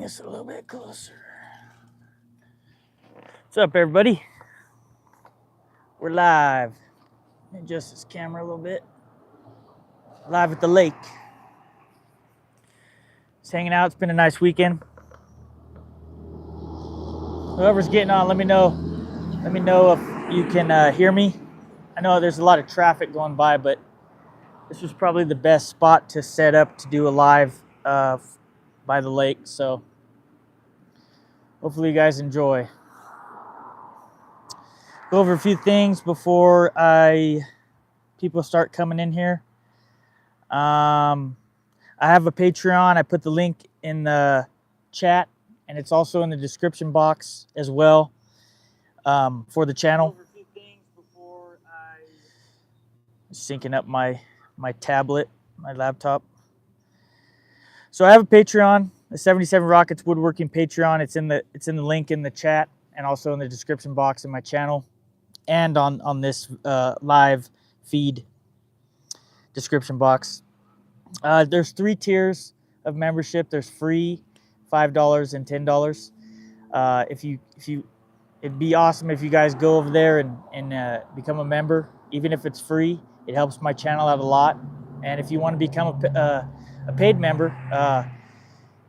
this a little bit closer. What's up, everybody? We're live. Adjust this camera a little bit. Live at the lake. Just hanging out. It's been a nice weekend. Whoever's getting on, let me know. Let me know if you can hear me. I know there's a lot of traffic going by, but this was probably the best spot to set up to do a live by the lake. So hopefully you guys enjoy. Go over a few things before people start coming in here. I have a Patreon. I put the link in the chat, and it's also in the description box as well for the channel. Go over a few things before syncing up my tablet, my laptop. So I have a Patreon, the 77 Rockets Woodworking Patreon. It's in the link in the chat and also in the description box in my channel and on this live feed description box. There's 3 tiers of membership. There's free, $5, and $10. It'd be awesome if you guys go over there and become a member, even if it's free. It helps my channel out a lot. And if you want to become a paid member,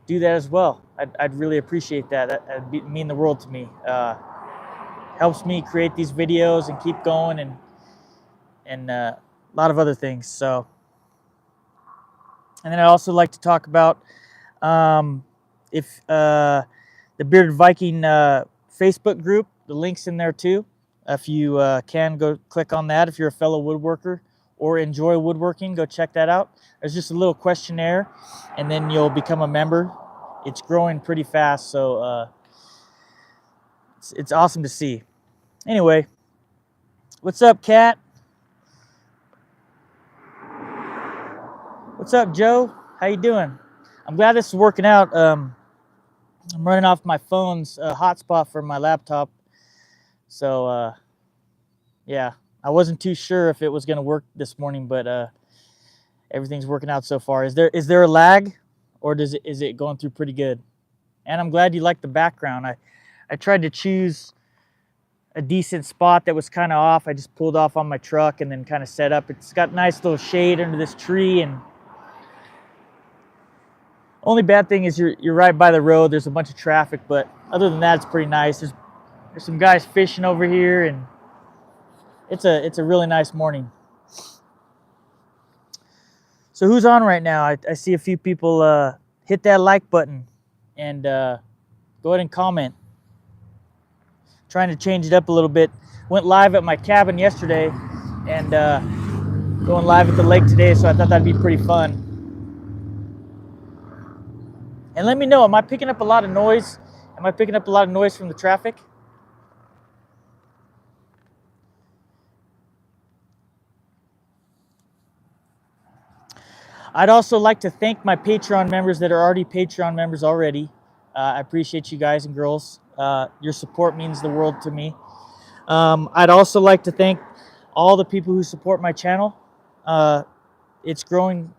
do that as well. I'd really appreciate that. That'd mean the world to me. Helps me create these videos and keep going and a lot of other things. So, and then I also like to talk about if the Bearded Viking Facebook group, the link's in there too. If you can, go click on that. If you're a fellow woodworker or enjoy woodworking, go check that out. There's just a little questionnaire, and then you'll become a member. It's growing pretty fast, so it's awesome to see. Anyway, what's up, Kat? What's up, Joe? How you doing? I'm glad this is working out. I'm running off my phone's hotspot for my laptop, so yeah, I wasn't too sure if it was going to work this morning, but everything's working out so far. Is there a lag, or is it going through pretty good? And I'm glad you like the background. I tried to choose a decent spot that was kind of off. I just pulled off on my truck and then kind of set up. It's got nice little shade under this tree, and only bad thing is you're right by the road. There's a bunch of traffic, but other than that, it's pretty nice. There's some guys fishing over here, and it's a really nice morning. So who's on right now? I see a few people. Hit that like button and go ahead and comment. Trying to change it up a little bit. Went live at my cabin yesterday and going live at the lake today, so I thought that'd be pretty fun. And let me know, am I picking up a lot of noise? Am I picking up a lot of noise from the traffic? I'd also like to thank my Patreon members that are already Patreon members already. I appreciate you guys and girls. Your support means the world to me. I'd also like to thank all the people who support my channel. It's growing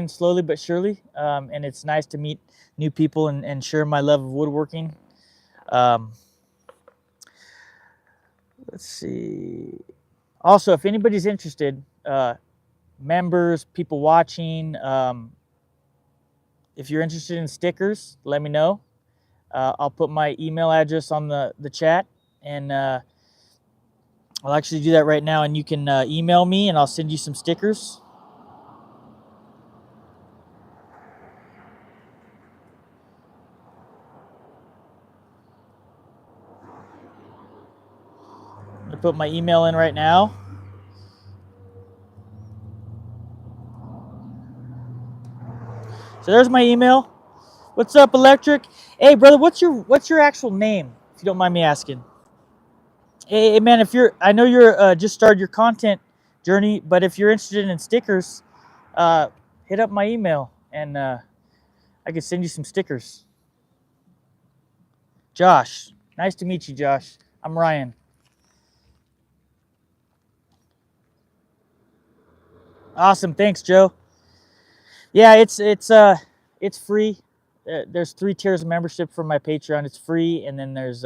slowly but surely, and it's nice to meet new people and share my love of woodworking. Let's see. Also, if anybody's interested, members, people watching, if you're interested in stickers, let me know. I'll put my email address on the chat, and I'll actually do that right now, and you can email me and I'll send you some stickers. I'm gonna put my email in right now. So there's my email. What's up, Electric? Hey, brother, what's your actual name, if you don't mind me asking? Hey, man, I know you're just started your content journey, but if you're interested in stickers, hit up my email and I can send you some stickers. Josh, nice to meet you, Josh. I'm Ryan. Awesome, thanks, Joe. Yeah, it's free. there's 3 tiers of membership for my Patreon. It's free, and then there's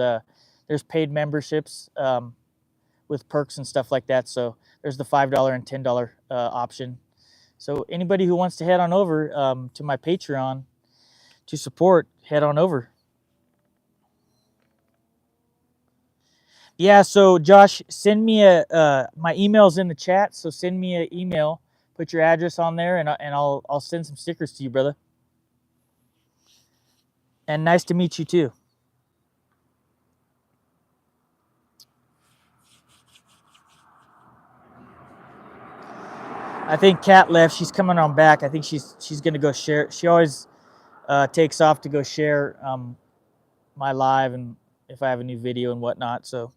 paid memberships with perks and stuff like that. So there's the $5 and $10 option. So anybody who wants to head on over to my Patreon to support, head on over. Yeah, so Josh, send me my email's in the chat, so send me an email, put your address on there, and I'll send some stickers to you, brother. And nice to meet you too. I think Kat left. She's coming on back. I think she's gonna go share. She always takes off to go share my live and if I have a new video and whatnot. So,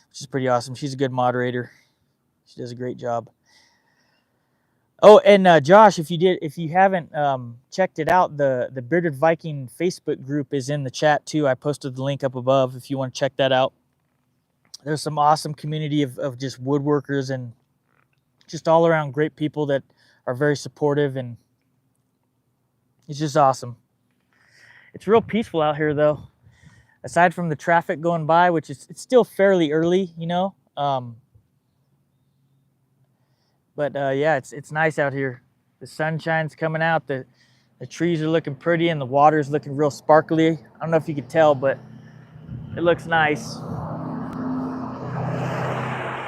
which is pretty awesome. She's a good moderator. She does a great job. Oh, and Josh, if you haven't checked it out, the Bearded Viking Facebook group is in the chat too. I posted the link up above if you want to check that out. There's some awesome community of just woodworkers and just all around great people that are very supportive, and it's just awesome. It's real peaceful out here though, aside from the traffic going by, which it's still fairly early, you know. But yeah, it's nice out here. The sunshine's coming out, the trees are looking pretty, and the water's looking real sparkly. I don't know if you can tell, but it looks nice.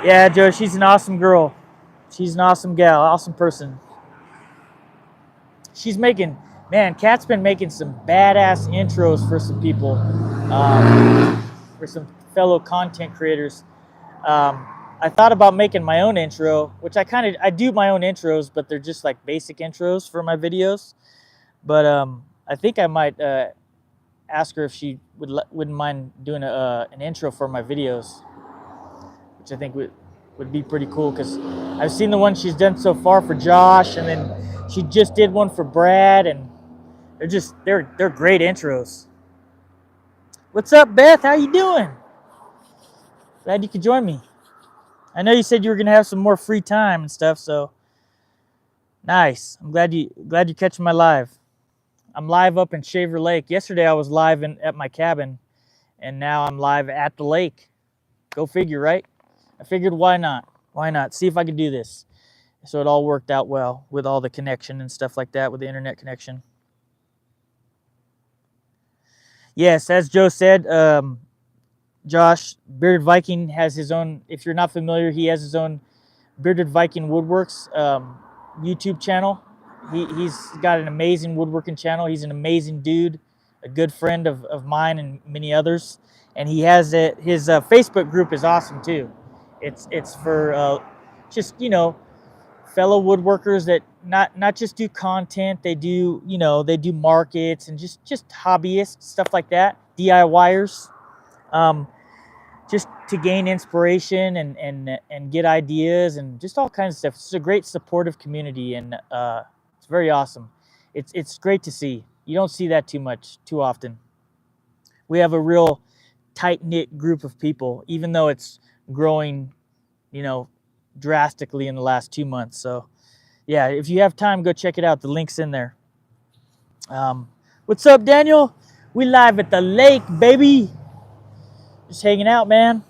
Yeah, Joe, she's an awesome girl. She's an awesome gal, awesome person. She's making, man, Kat's been making some badass intros for some people, for some fellow content creators. I thought about making my own intro, which I do my own intros, but they're just like basic intros for my videos. But I think I might ask her if she wouldn't mind doing an intro for my videos, which I think would be pretty cool, because I've seen the one she's done so far for Josh, and then she just did one for Brad, and they're great intros. What's up, Beth? How you doing? Glad you could join me. I know you said you were gonna have some more free time and stuff, so nice. I'm glad you're catching my live. I'm live up in Shaver Lake. Yesterday I was live at my cabin, and now I'm live at the lake. Go figure, right? I figured, why not? Why not? See if I could do this. So it all worked out well with all the connection and stuff like that, with the internet connection. Yes, as Joe said, Josh, Bearded Viking has his own, if you're not familiar, he has his own Bearded Viking Woodworks YouTube channel. He's got an amazing woodworking channel. He's an amazing dude, a good friend of mine and many others. And he has his Facebook group is awesome too. It's for just, you know, fellow woodworkers that not just do content, they do, you know, they do markets and just hobbyists, stuff like that, DIYers. Just to gain inspiration and get ideas and just all kinds of stuff. It's a great supportive community, and it's very awesome. It's great to see. You don't see that too often. We have a real tight-knit group of people, even though it's growing, you know, drastically in the last 2 months. So yeah, if you have time, go check it out. The link's in there. What's up, Daniel? We live at the lake, baby. Just hanging out, man.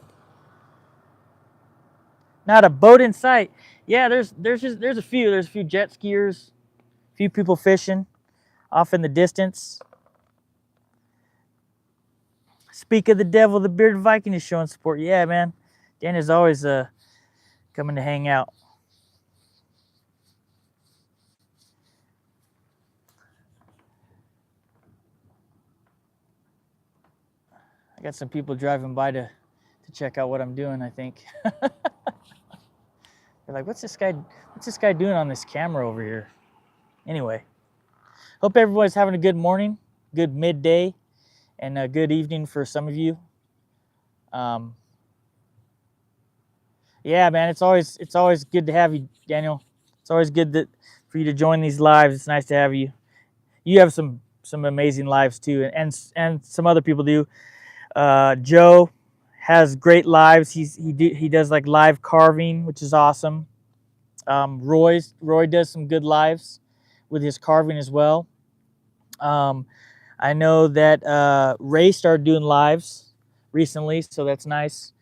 Not a boat in sight. Yeah, there's a few jet skiers, a few people fishing off in the distance. Speak of the devil, the Bearded Viking is showing support. Yeah, man. Dan is always coming to hang out. I got some people driving by to check out what I'm doing, I think. They're like, what's this guy doing on this camera over here? Anyway, hope everyone's having a good morning, good midday, and a good evening for some of you. Yeah, man, it's always good to have you, Daniel. It's always good for you to join these lives. It's nice to have you. You have some amazing lives too, and some other people do. Joe has great lives. He does like live carving, which is awesome. Roy does some good lives with his carving as well. I know that Ray started doing lives recently, so that's nice.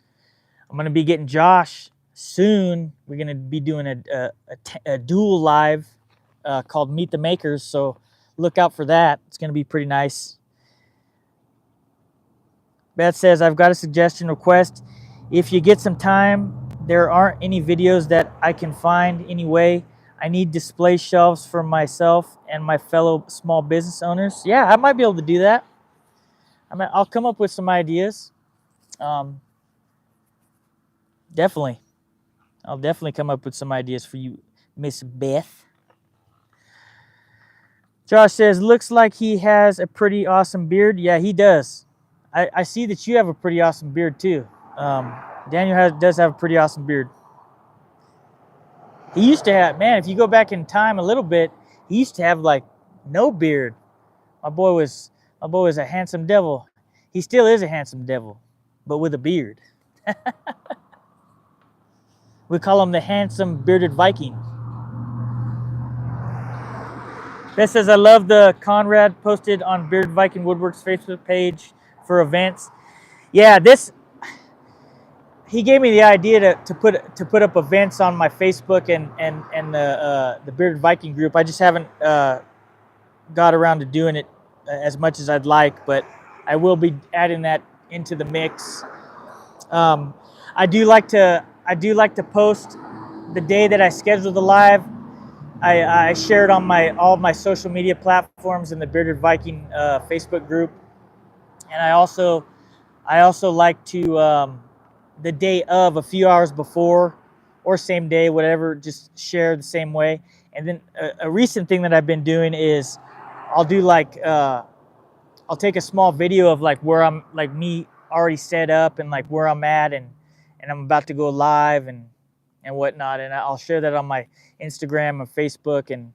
I'm gonna be getting Josh soon. We're gonna be doing a dual live called Meet the Makers, so look out for that. It's gonna be pretty nice. Beth says, I've got a suggestion request. If you get some time, there aren't any videos that I can find anyway. I need display shelves for myself and my fellow small business owners. Yeah, I might be able to do that. I'll come up with some ideas. Definitely. I'll definitely come up with some ideas for you, Miss Beth. Josh says, looks like he has a pretty awesome beard. Yeah, he does. I see that you have a pretty awesome beard too. Daniel does have a pretty awesome beard. He used to have, man, if you go back in time a little bit, he used to have like no beard. My boy was a handsome devil. He still is a handsome devil, but with a beard. We call him the handsome bearded Viking. Beth says, I love the Conrad posted on Bearded Viking Woodworks Facebook page for events. Yeah, he gave me the idea to put up events on my Facebook and the Bearded Viking group. I just haven't got around to doing it as much as I'd like, but I will be adding that into the mix. I do like to post the day that I schedule the live. I share it on all of my social media platforms in the Bearded Viking Facebook group, and I also like to the day of, a few hours before or same day, whatever, just share the same way. And then a recent thing that I've been doing is I'll do like I'll take a small video of like where I'm, like me already set up and like where I'm at and I'm about to go live and whatnot, and I'll share that on my Instagram and Facebook, and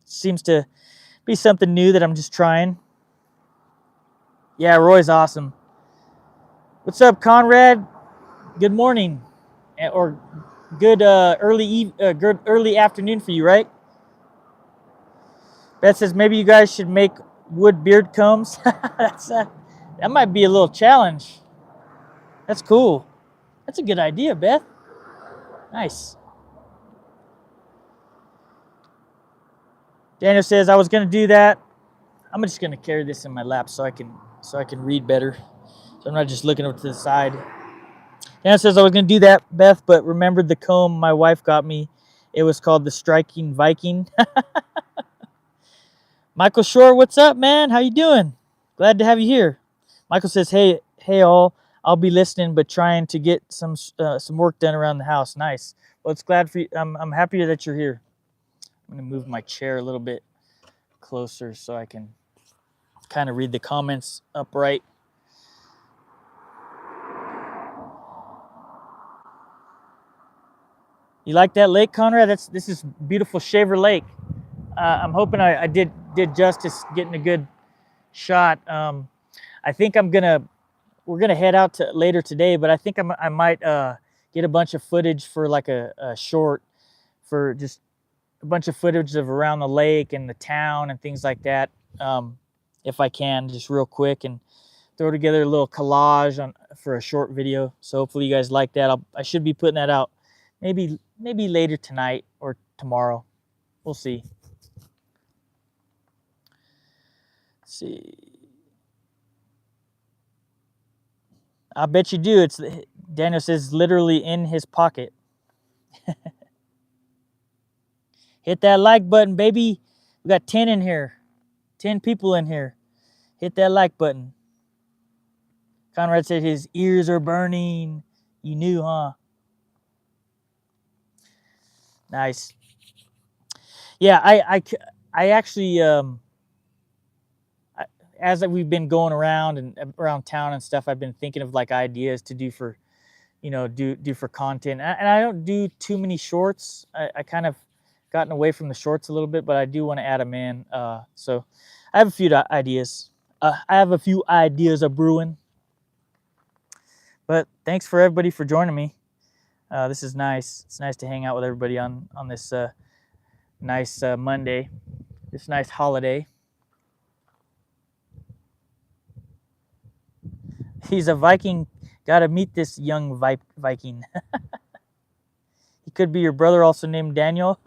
it seems to be something new that I'm just trying. Yeah, Roy's awesome. What's up, Conrad? Good morning, or good early afternoon for you, right? Beth says maybe you guys should make wood beard combs. That might be a little challenge. That's cool. That's a good idea, Beth. Nice. Daniel says I was gonna do that. I'm just gonna carry this in my lap so I can read better. So I'm not just looking over to the side. Daniel says I was gonna do that, Beth, but remembered the comb my wife got me. It was called the Striking Viking. Michael Shore, what's up, man? How you doing? Glad to have you here. Michael says, hey all. I'll be listening, but trying to get some work done around the house. Nice. Well, it's glad for you. I'm happy that you're here. I'm gonna move my chair a little bit closer so I can kind of read the comments upright. You like that lake, Conrad? This is beautiful Shaver Lake. I'm hoping I did justice getting a good shot. I think we're gonna head out later today, but I think I might get a bunch of footage for like a short, for just a bunch of footage of around the lake and the town and things like that. If I can, just real quick, and throw together a little collage for a short video. So hopefully you guys like that. I should be putting that out maybe later tonight or tomorrow. We'll see. Let's see. I bet you do. Daniel says literally in his pocket. Hit that like button, baby. We got 10 in here. 10 people in here. Hit that like button. Conrad said his ears are burning. You knew, huh? Nice. Yeah, I actually, as we've been going around and around town and stuff, I've been thinking of like ideas to do for, do for content. And I don't do too many shorts. I kind of gotten away from the shorts a little bit, but I do want to add them in. So I have a few ideas. I have a few ideas of brewing. But thanks for everybody for joining me. This is nice. It's nice to hang out with everybody on this nice Monday, this nice holiday. he's a Viking. Got to meet this young Viking. He could be your brother, also named Daniel.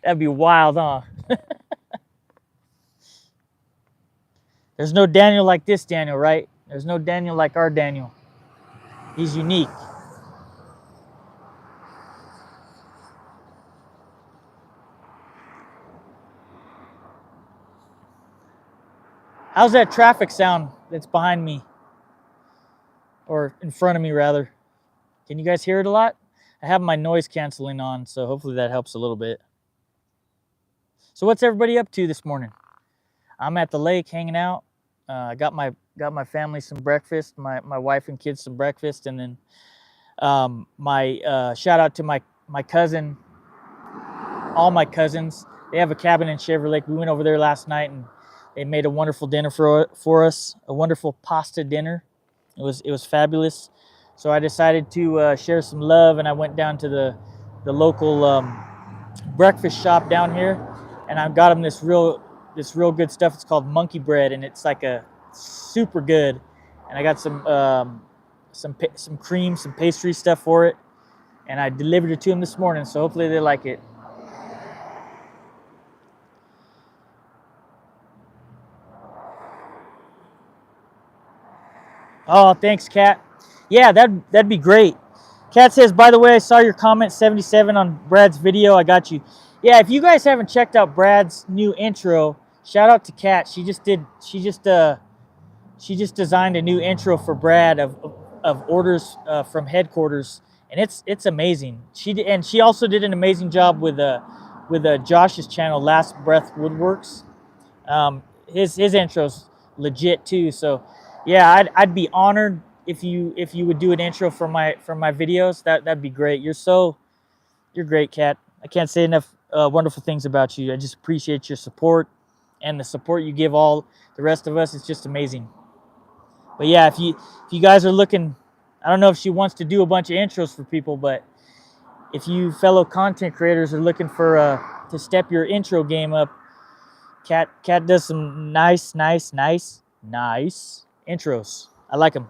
That'd be wild, huh? There's no Daniel like this Daniel, right? There's no Daniel like our Daniel. He's unique. How's that traffic sound that's behind me? Or in front of me, rather. Can you guys hear it a lot? I have my noise canceling on, so hopefully that helps a little bit. So what's everybody up to this morning? I'm at the lake hanging out. I got my family some breakfast, my wife and kids some breakfast, and then my shout out to my cousin, all my cousins. They have a cabin in Shaver Lake. We went over there last night and they made a wonderful dinner for us, a wonderful pasta dinner. It was fabulous. So I decided to share some love, and I went down to the local breakfast shop down here, and I got them this real good stuff. It's called monkey bread, and it's like a super good. And I got some cream, some pastry stuff for it, and I delivered it to them this morning. So hopefully they like it. Oh, thanks, Kat. Yeah, that'd be great. Kat says, by the way, I saw your comment 77 on Brad's video. I got you. Yeah, if you guys haven't checked out Brad's new intro, shout out to Kat. She just designed a new intro for Brad of orders from headquarters, and it's amazing. She also did an amazing job with Josh's channel, Last Breath Woodworks. His intro's legit too. So yeah, I'd be honored if you would do an intro for my videos. That'd be great. You're great, Kat. I can't say enough wonderful things about you. I just appreciate your support and the support you give all the rest of us. It's just amazing. But yeah, if you guys are looking, I don't know if she wants to do a bunch of intros for people, but if you fellow content creators are looking for to step your intro game up, Kat does some nice intros. I like them.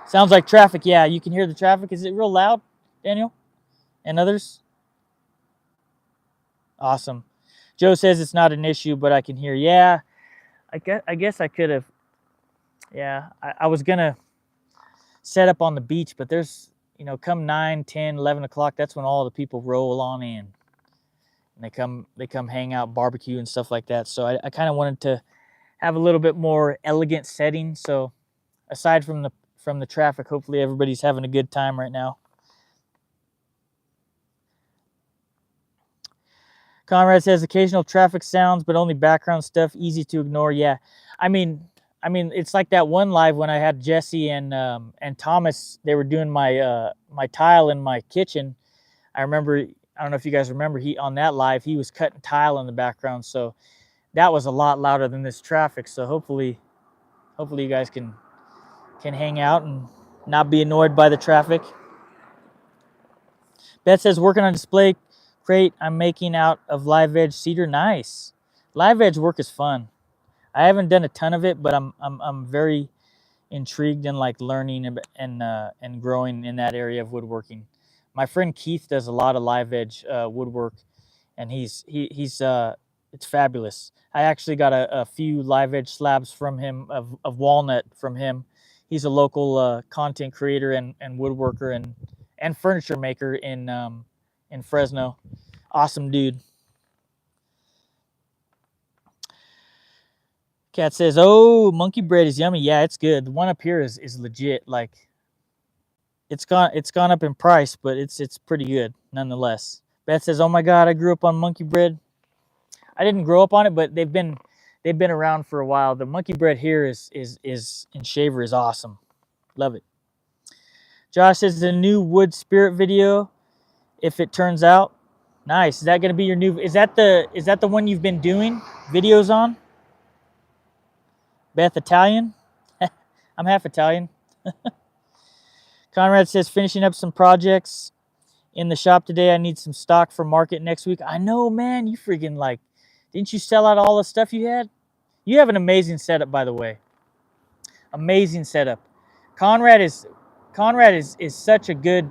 Sounds like traffic. Yeah, you can hear the traffic. Is it real loud, Daniel? And others? Awesome. Joe says it's not an issue, but I can hear. Yeah, I guess I could have. Yeah, I was going to set up on the beach, but there's, come 9, 10, 11 o'clock, that's when all the people roll on in. And they come hang out, barbecue and stuff like that. So I kind of wanted to have a little bit more elegant setting. So aside from the traffic, hopefully everybody's having a good time right now. Conrad says occasional traffic sounds, but only background stuff, easy to ignore. Yeah, I mean, it's like that one live when I had Jesse and Thomas. They were doing my my tile in my kitchen. I remember. I don't know if you guys remember. On that live, he was cutting tile in the background, so that was a lot louder than this traffic. So hopefully you guys can hang out and not be annoyed by the traffic. Beth says working on display crate I'm making out of live edge cedar. Nice. Live edge work is fun. I haven't done a ton of it, but I'm very intrigued and like learning and growing in that area of woodworking. My friend Keith does a lot of live edge woodwork, and he's it's fabulous. I actually got a few live edge slabs from him of walnut from him. He's a local content creator and woodworker and furniture maker in Fresno. Awesome dude. Kat says, "Oh, monkey bread is yummy." Yeah, it's good. The one up here is legit. Like, it's gone up in price, but it's pretty good nonetheless. Beth says, "Oh my God, I grew up on monkey bread." I didn't grow up on it, but they've been around for a while. The monkey bread here is in Shaver is awesome. Love it. Josh says the new wood spirit video, if it turns out nice. Is that going to be your new? Is that the one you've been doing videos on? Beth Italian? I'm half Italian. Conrad says, finishing up some projects in the shop today. I need some stock for market next week. I know, man. You freaking didn't you sell out all the stuff you had? You have an amazing setup, by the way. Amazing setup. Conrad is such a good.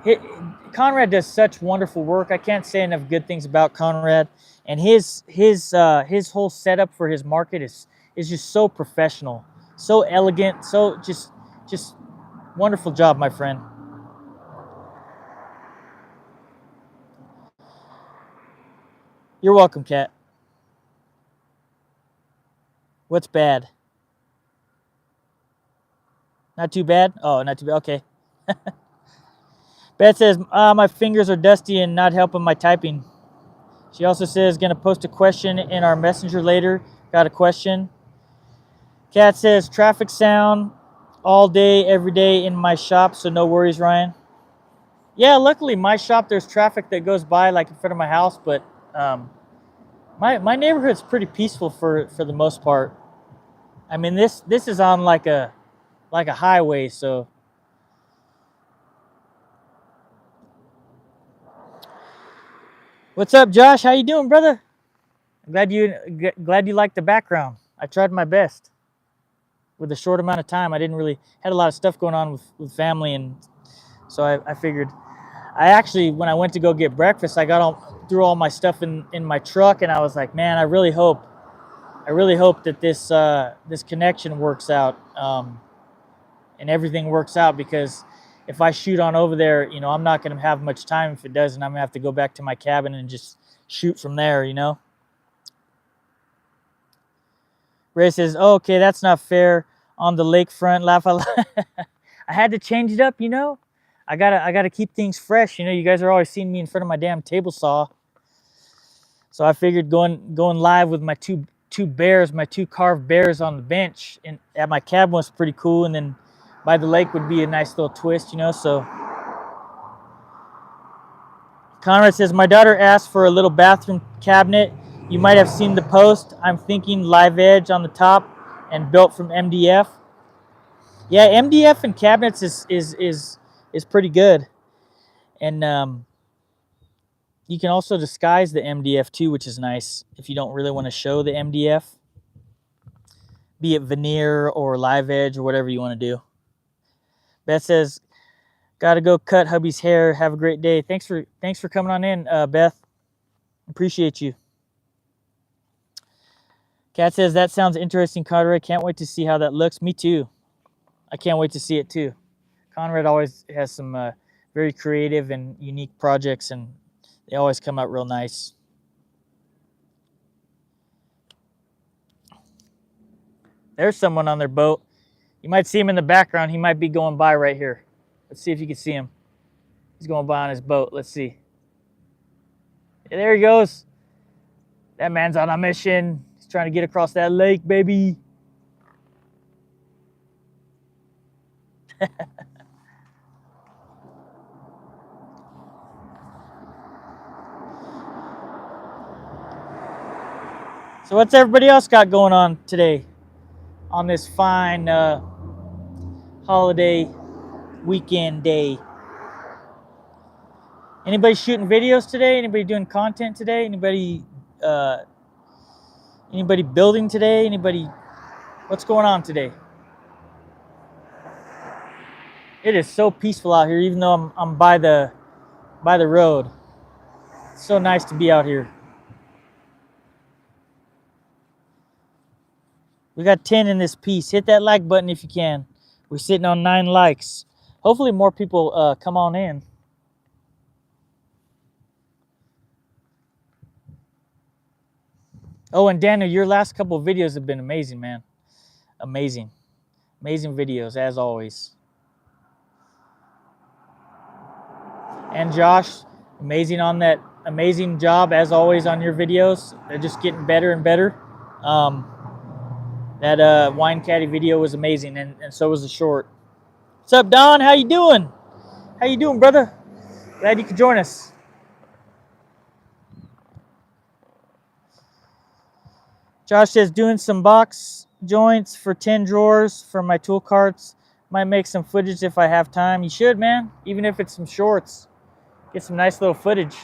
He, Conrad does such wonderful work. I can't say enough good things about Conrad, and his whole setup for his market is just so professional, so elegant, so just wonderful job, my friend. You're welcome, Kat. What's bad? Not too bad? Oh, not too bad. Okay. Beth says, my fingers are dusty and not helping my typing. She also says, going to post a question in our messenger later. Got a question. Kat says, traffic sound all day, every day in my shop, so no worries, Ryan. Yeah, luckily my shop, there's traffic that goes by like in front of my house, but my neighborhood's pretty peaceful for the most part. I mean, this is on like a highway, so. What's up, Josh? How you doing, brother? I'm glad you liked the background. I tried my best with a short amount of time. I didn't really had a lot of stuff going on with family, and so I figured. I actually, when I went to go get breakfast, I threw all my stuff in my truck, and I was like, man, I really hope that this connection works out, and everything works out, because if I shoot on over there, you know, I'm not going to have much time if it doesn't. I'm going to have to go back to my cabin and just shoot from there, you know. Ray says, oh, okay, that's not fair on the lakefront. Laugh out loud. I had to change it up, you know. I gotta keep things fresh. You know, you guys are always seeing me in front of my damn table saw. So I figured going live with my two bears, my two carved bears on the bench and at my cabin was pretty cool, and then by the lake would be a nice little twist, you know. So Conrad says, my daughter asked for a little bathroom cabinet. You might have seen the post. I'm thinking live edge on the top and built from MDF. Yeah, MDF and cabinets is pretty good. And you can also disguise the MDF too, which is nice if you don't really want to show the MDF. Be it veneer or live edge or whatever you want to do. Beth says, gotta go cut hubby's hair. Have a great day. Thanks for coming on in, Beth. Appreciate you. Kat says, that sounds interesting, Conrad. Can't wait to see how that looks. Me too. I can't wait to see it too. Conrad always has some very creative and unique projects, and they always come out real nice. There's someone on their boat. You might see him in the background. He might be going by right here. Let's see if you can see him. He's going by on his boat. Let's see. Yeah, there he goes. That man's on a mission. He's trying to get across that lake, baby. So what's everybody else got going on today on this fine holiday weekend day? Anybody shooting videos today? Anybody doing content today? Anybody building today? Anybody? What's going on today? It is so peaceful out here, even though I'm by the road. It's so nice to be out here. We got 10 in this piece. Hit that like button if you can. We're sitting on 9 likes. Hopefully more people come on in. Oh, and Daniel, your last couple of videos have been amazing, man. Amazing. Amazing videos, as always. And Josh, amazing on that. Amazing job, as always, on your videos. They're just getting better and better. That wine caddy video was amazing, and so was the short. What's up, Don? How you doing? How you doing, brother? Glad you could join us. Josh says, doing some box joints for 10 drawers for my tool carts. Might make some footage if I have time. You should, man. Even if it's some shorts. Get some nice little footage.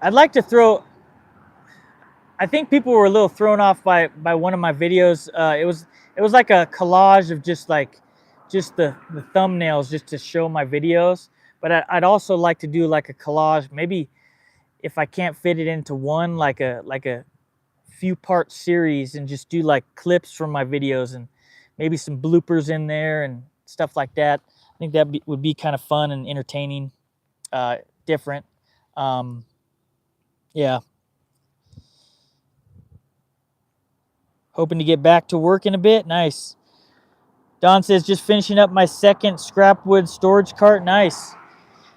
I'd like to throw. I think people were a little thrown off by one of my videos. It was like a collage of just the thumbnails just to show my videos. But I'd also like to do like a collage, maybe if I can't fit it into one, like a few part series, and just do like clips from my videos and maybe some bloopers in there and stuff like that. I think that would be kind of fun and entertaining, different. Yeah. Hoping to get back to work in a bit. Nice. Don says, just finishing up my second scrap wood storage cart. Nice.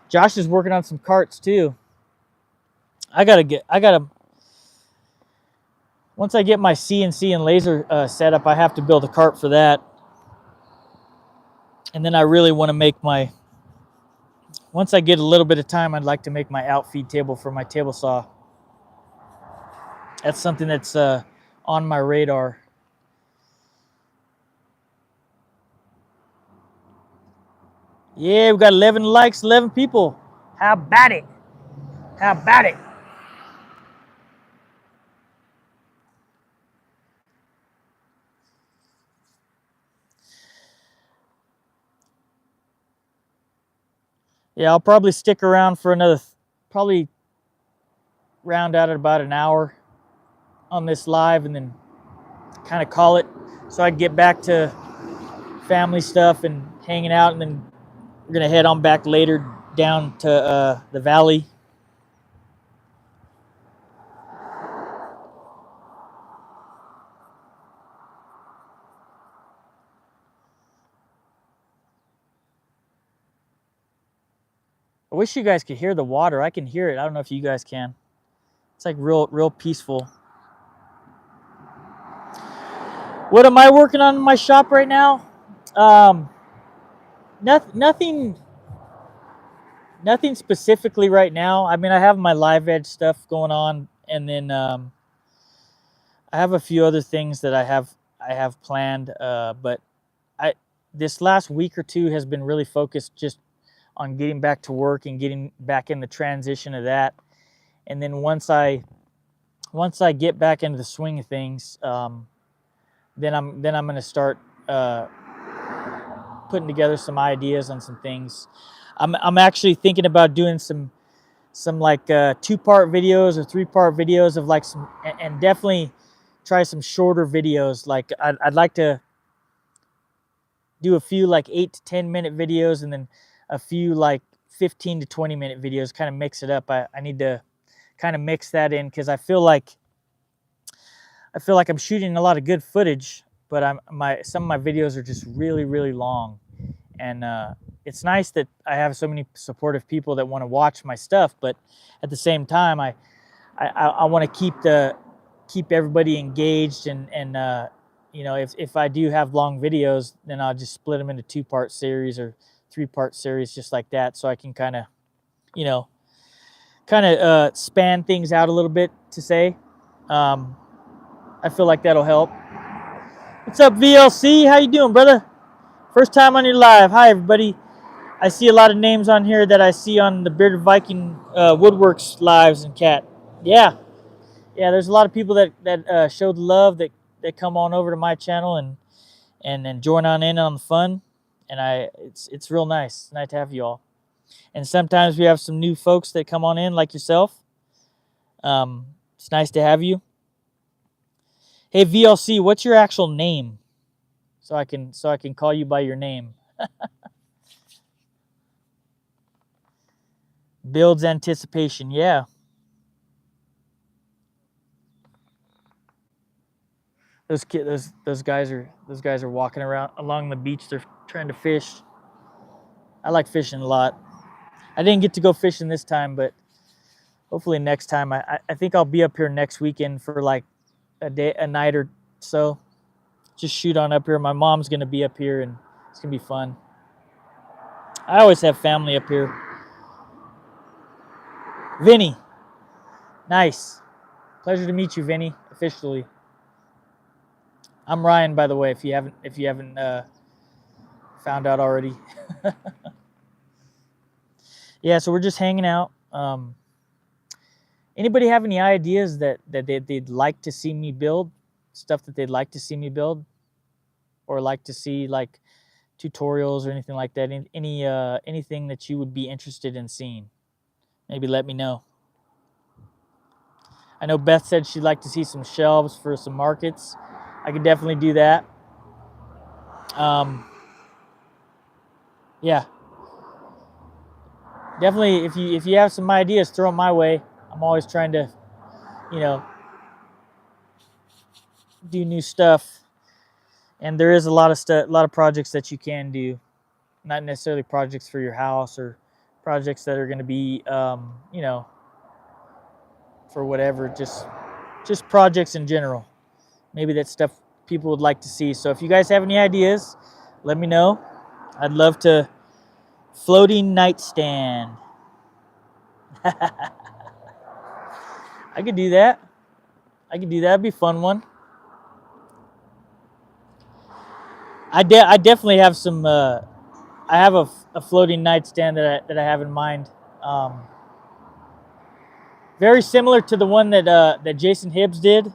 Josh is working on some carts too. Once I get my CNC and laser set up, I have to build a cart for that. And then I really want to make once I get a little bit of time, I'd like to make my outfeed table for my table saw. That's something that's on my radar. Yeah, we got 11 likes, 11 people. How about it? How about it? Yeah, I'll probably stick around for another, probably round out at about an hour on this live, and then kind of call it, so I can get back to family stuff and hanging out, and then we're gonna head on back later down to the valley. I wish you guys could hear the water. I can hear it. I don't know if you guys can. It's like real peaceful. What am I working on in my shop right now? Nothing specifically right now. I mean, I have my live edge stuff going on, and then I have a few other things that I have planned. But this last week or two has been really focused just on getting back to work and getting back in the transition of that. And then once I get back into the swing of things, then I'm going to start putting together some ideas on some things. I'm actually thinking about doing some like 2-part videos or 3-part videos of like some, and definitely try some shorter videos. Like I'd like to do a few like 8 to 10 minute videos, and then a few like 15 to 20 minute videos, kind of mix it up. I need to kind of mix that in, because I feel like I'm shooting a lot of good footage, but some of my videos are just really long. And it's nice that I have so many supportive people that want to watch my stuff, but at the same time, I want to keep everybody engaged, and you know, if I do have long videos, then I'll just split them into 2-part series or 3-part series, just like that, so I can kind of, you know, span things out a little bit to say. I feel like that'll help. What's up, VLC? How you doing, brother? First time on your live. Hi, everybody. I see a lot of names on here that I see on the Bearded Viking Woodworks lives and cat. Yeah, there's a lot of people that show the love, that come on over to my channel and join in on the fun, and it's real nice. It's nice to have you all. And sometimes we have some new folks that come on in, like yourself. It's nice to have you. Hey, VLC, what's your actual name? So I can call you by your name. Builds anticipation, yeah. Those guys are walking around along the beach. They're trying to fish. I like fishing a lot. I didn't get to go fishing this time, but hopefully next time. I think I'll be up here next weekend for like a night or so. Just shoot on up here. My mom's gonna be up here, and it's gonna be fun. I always have family up here. Vinny, nice. Pleasure to meet you, Vinny, officially. I'm Ryan, by the way, if you haven't found out already. Yeah, so we're just hanging out. Anybody have any ideas that they'd like to see me build? Stuff that they'd like to see me build, or like to see like tutorials or anything like that? Anything that you would be interested in seeing? Maybe let me know. I know Beth said she'd like to see some shelves for some markets. I could definitely do that. Yeah, definitely. If you have some ideas, throw them my way. I'm always trying to, you know, do new stuff. And there is a lot of projects that you can do. Not necessarily projects for your house or projects that are going to be, you know, for whatever. Just projects in general. Maybe that's stuff people would like to see. So if you guys have any ideas, let me know. I'd love to. Floating nightstand. I could do that. It'd be a fun one. I definitely have some. I have a floating nightstand that I have in mind. Very similar to the one that Jason Hibbs did.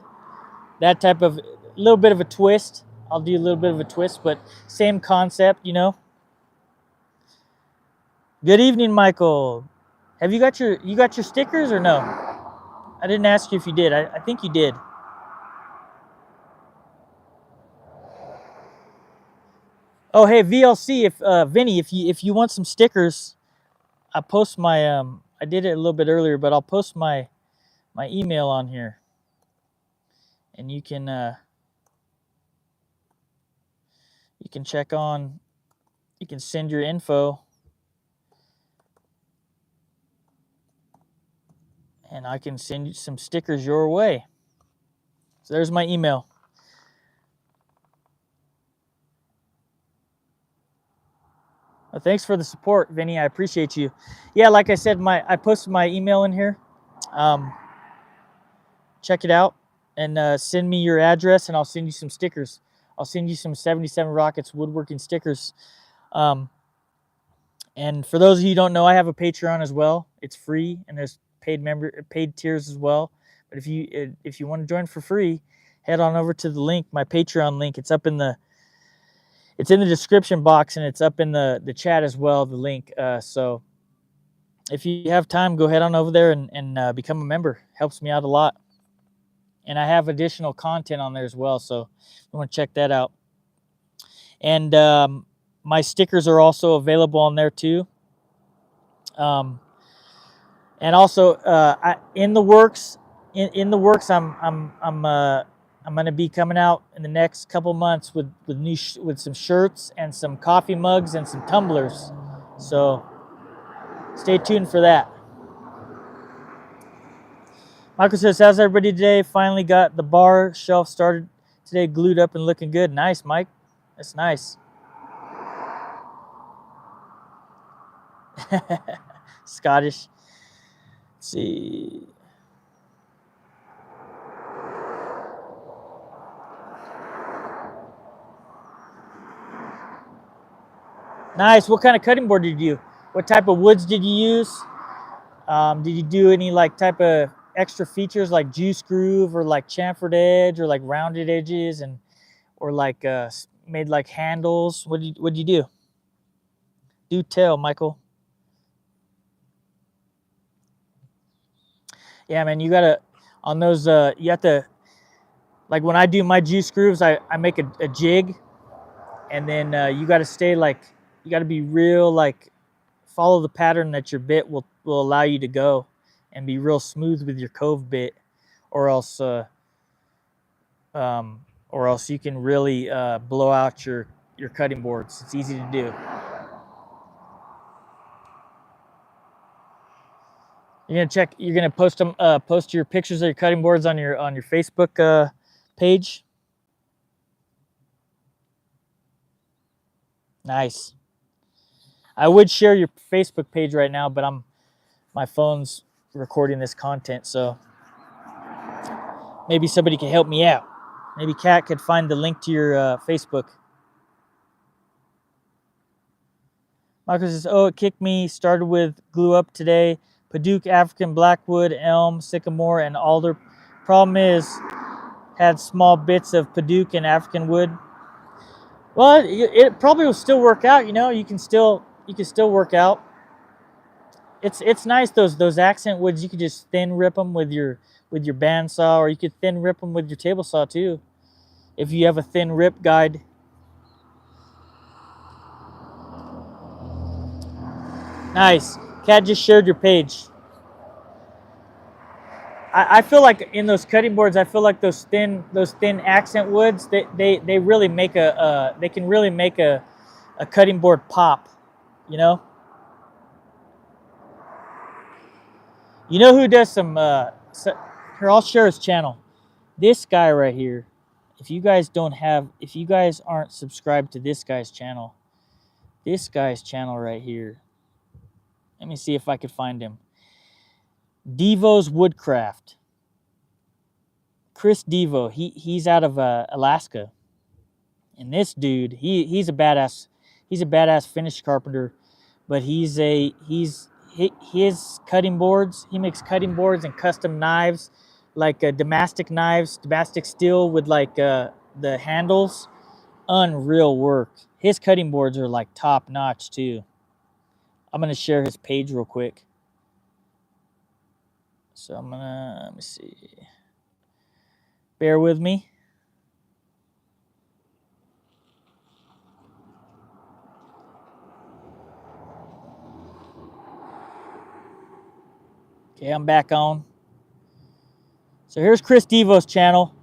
That type of little bit of a twist. I'll do a little bit of a twist, but same concept, you know. Good evening, Michael. Have you got your stickers or no? I didn't ask you if you did. I think you did. Oh, hey VLC, if Vinny, if you want some stickers, I post my I did it a little bit earlier, but I'll post my email on here, and you can check on, you can send your info, and I can send you some stickers your way. So there's my email. Well, thanks for the support, Vinny. I appreciate you. Yeah, like I said, I posted my email in here. Check it out and send me your address, and I'll send you some stickers. I'll send you some 77 Rockets Woodworking stickers. And for those of you who don't know, I have a Patreon as well. It's free, and there's paid tiers as well. But if you want to join for free, head on over to the link, my Patreon link. It's in the description box, and it's up in the chat as well, the link. So if you have time, go head on over there and become a member. Helps me out a lot. And I have additional content on there as well, so you want to check that out. And my stickers are also available on there too. And also in the works, I'm going to be coming out in the next couple months with some shirts and some coffee mugs and some tumblers. So stay tuned for that. Michael says, how's everybody today? Finally got the bar shelf started today, glued up and looking good. Nice, Mike. That's nice. Scottish. Let's see. Nice. What kind of cutting board did you do? What type of woods did you use? Did you do any like type of extra features like juice groove or like chamfered edge or like rounded edges or like made like handles? What did you do? Do tell, Michael. Yeah, man, you gotta on those. You have to, like when I do my juice grooves, I make a jig, and then you got to stay like, you got to be real like, follow the pattern that your bit will allow you to go, and be real smooth with your cove bit, or else you can really blow out your cutting boards. It's easy to do. You're gonna post your pictures of your cutting boards on your Facebook page. Nice. I would share your Facebook page right now, but my phone's recording this content, so maybe somebody can help me out. Maybe Kat could find the link to your Facebook. Michael says, oh, it kicked me. Started with glue up today. Padauk, African blackwood, elm, sycamore, and alder. Problem is, had small bits of Padauk and African wood. Well, it probably will still work out. You know, you can still work out. It's nice, those accent woods. You could just thin rip them with your bandsaw, or you could thin rip them with your table saw too, if you have a thin rip guide. Nice. Kat just shared your page. I feel like in those cutting boards, I feel like those thin accent woods, they really make they can really make a cutting board pop, you know. You know who does some here, I'll share his channel. This guy right here. If you guys aren't subscribed to this guy's channel right here. Let me see if I could find him. Devo's Woodcraft. Chris Devo. He's out of Alaska. And this dude, he's a badass. He's a badass finish carpenter, but his cutting boards. He makes cutting boards and custom knives, like Damascus knives, Damascus steel with like the handles. Unreal work. His cutting boards are like top notch too. I'm gonna share his page real quick. So let me see. Bear with me. Okay, I'm back on. So here's Chris Devo's channel.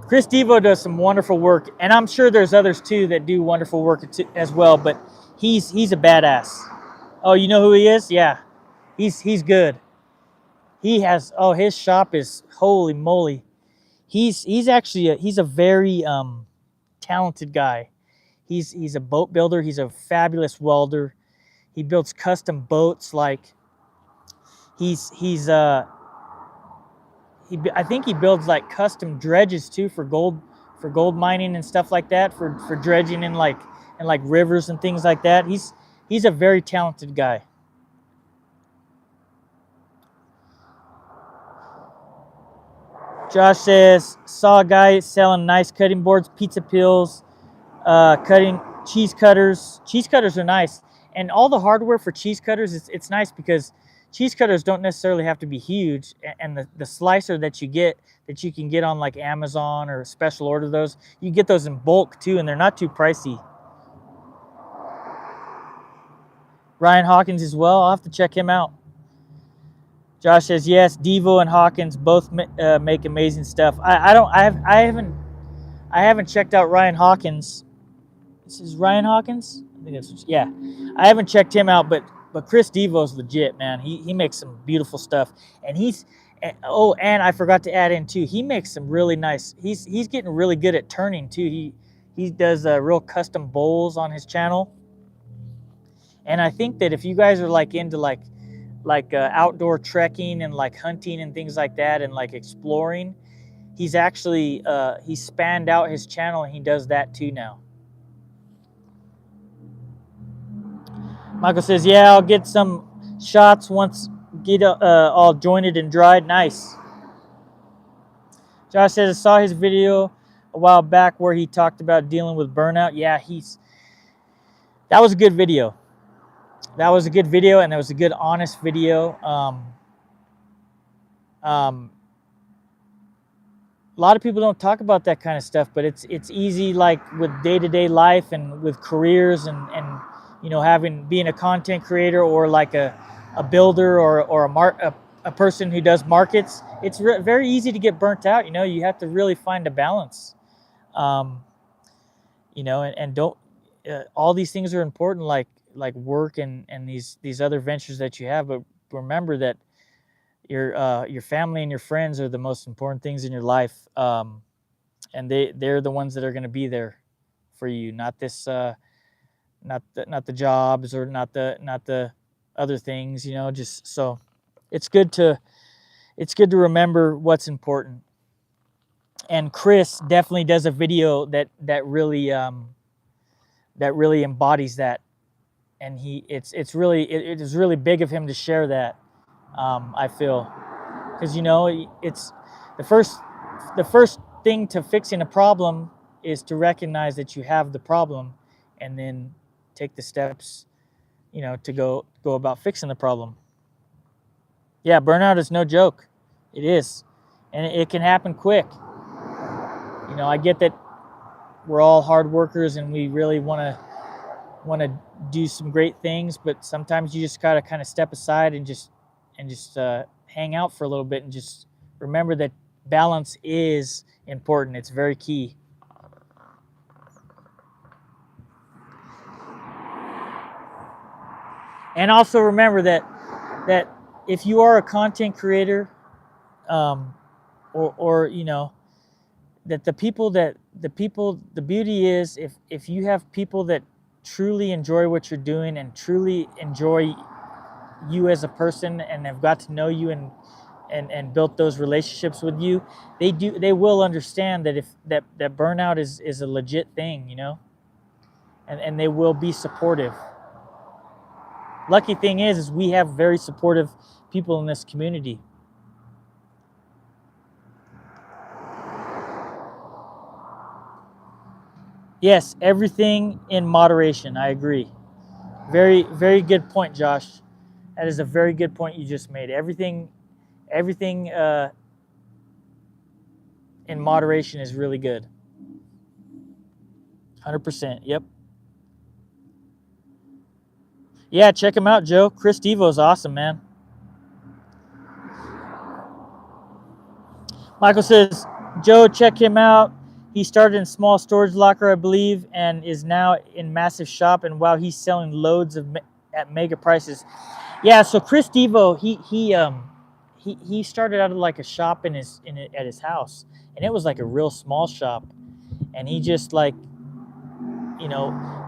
Chris Devo does some wonderful work, and I'm sure there's others too that do wonderful work as well, but he's a badass. Oh, you know who he is? Yeah. He's good. He has, oh, his shop is, holy moly. He's actually he's a very talented guy. He's a boat builder. He's a fabulous welder. He builds custom boats. Like I think he builds like custom dredges too for gold mining and stuff like that, for dredging in like rivers and things like that. He's a very talented guy. Josh says, saw a guy selling nice cutting boards, pizza pills, cutting cheese cutters. Cheese cutters are nice. And all the hardware for cheese cutters, it's nice because cheese cutters don't necessarily have to be huge. And the slicer that you can get on like Amazon or special order those, you get those in bulk too, and they're not too pricey. Ryan Hawkins as well. I'll have to check him out. Josh says, yes, Devo and Hawkins both make amazing stuff. I haven't checked out Ryan Hawkins. This is Ryan Hawkins? I think that's, yeah. I haven't checked him out, but Chris Devo's legit, man. He makes some beautiful stuff. And and I forgot to add in too, he makes some really nice, he's getting really good at turning too. He does real custom bowls on his channel. And I think that if you guys are like into like outdoor trekking and like hunting and things like that, and like exploring, he's actually he's spanned out his channel, and he does that too now. Michael says, yeah, I'll get some shots once get all jointed and dried. Nice. Josh says, I saw his video a while back where he talked about dealing with burnout. Yeah, that was a good video. That was a good video, and that was a good, honest video. A lot of people don't talk about that kind of stuff, but it's easy, like with day-to-day life and with careers and you know, being a content creator or like a builder or a person who does markets. It's very easy to get burnt out. You know, you have to really find a balance. You know, and don't all these things are important, like work and these other ventures that you have, but remember that your family and your friends are the most important things in your life, and they're the ones that are going to be there for you, not this not the jobs, or not the other things, you know. Just so it's good to remember what's important. And Chris definitely does a video that really embodies that. it's it is really big of him to share that. I feel, because it's the first the first thing to fixing a problem is to recognize that you have the problem, and then take the steps, to go about fixing the problem. Yeah, burnout is no joke. It is, and it can happen quick. I get that we're all hard workers and we really want to do some great things, but sometimes you just gotta kind of step aside and just hang out for a little bit, and just remember that balance is important. It's very key. And also remember that if you are a content creator, or that the beauty is, if you have people that truly enjoy what you're doing and truly enjoy you as a person, and have got to know you, and built those relationships with you, they will understand that if that burnout is a legit thing, and they will be supportive. Lucky thing is we have very supportive people in this community. Yes, everything in moderation. I agree. Very, very good point, Josh. That is a very good point you just made. Everything in moderation is really good. 100%. Yep. Yeah, check him out, Joe. Chris Devo's awesome, man. Michael says, Joe, check him out. He started in small storage locker, I believe, and is now in massive shop. And wow, he's selling loads at mega prices. Yeah. So Chris Devo, he started out of like a shop at his house, and it was like a real small shop, and he just like,